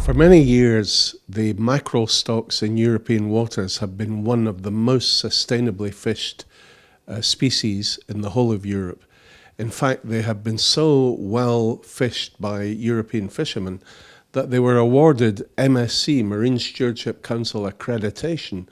For many years, the mackerel stocks in European waters have been one of the most sustainably fished species in the whole of Europe. In fact, they have been so well fished by European fishermen that they were awarded MSC, Marine Stewardship Council accreditation,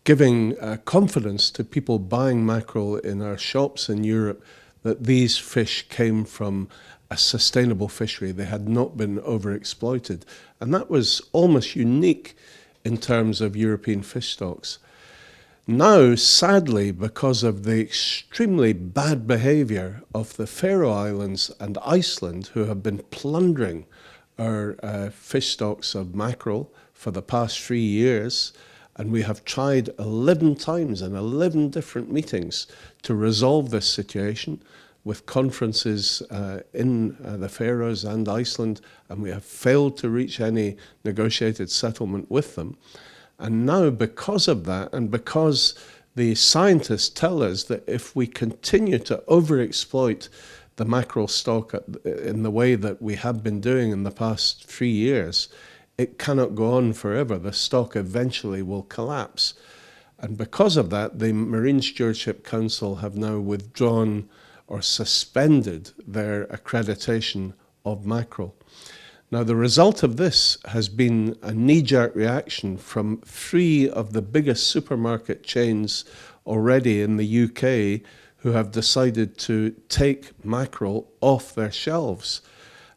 giving confidence to people buying mackerel in our shops in Europe that these fish came from a sustainable fishery. They had not been overexploited. And that was almost unique in terms of European fish stocks. Now, sadly, because of the extremely bad behaviour of the Faroe Islands and Iceland, who have been plundering our fish stocks of mackerel for the past 3 years, and we have tried 11 times in 11 different meetings to resolve this situation with conferences in the Faroes and Iceland, and we have failed to reach any negotiated settlement with them. And now, because of that, and because the scientists tell us that if we continue to overexploit the mackerel stock in the way that we have been doing in the past 3 years, it cannot go on forever. The stock eventually will collapse. And because of that, the Marine Stewardship Council have now withdrawn or suspended their accreditation of mackerel. Now, the result of this has been a knee-jerk reaction from 3 of the biggest supermarket chains already in the UK who have decided to take mackerel off their shelves.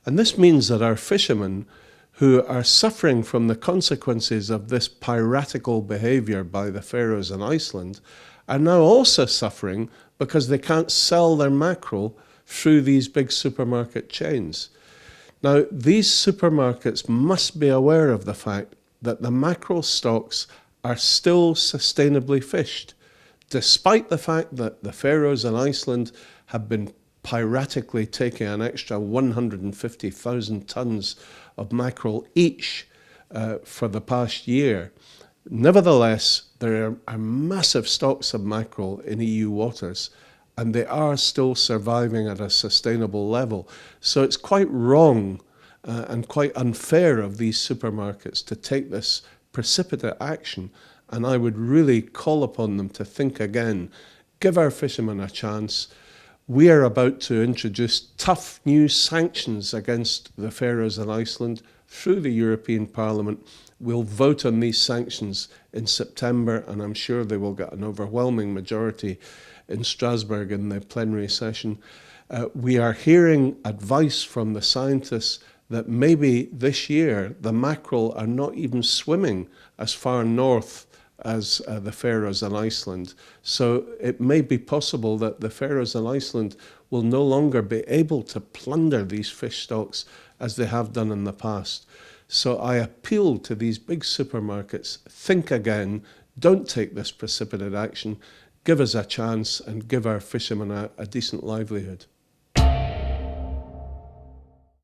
And this means that our fishermen, who are suffering from the consequences of this piratical behaviour by the Faroes and Iceland, are now also suffering because they can't sell their mackerel through these big supermarket chains. Now, these supermarkets must be aware of the fact that the mackerel stocks are still sustainably fished, despite the fact that the Faroes and Iceland have been piratically taking an extra 150,000 tonnes of mackerel each for the past year. Nevertheless, there are massive stocks of mackerel in EU waters, and they are still surviving at a sustainable level. So it's quite wrong and quite unfair of these supermarkets to take this precipitate action, and I would really call upon them to think again. Give our fishermen a chance. We are about to introduce tough new sanctions against the Faroes and Iceland through the European Parliament. We'll vote on these sanctions in September, and I'm sure they will get an overwhelming majority in Strasbourg in the plenary session. We are hearing advice from the scientists that maybe this year the mackerel are not even swimming as far north as the Faroes and Iceland. So it may be possible that the Faroes and Iceland will no longer be able to plunder these fish stocks as they have done in the past. So I appeal to these big supermarkets, think again, don't take this precipitate action, give us a chance and give our fishermen a decent livelihood.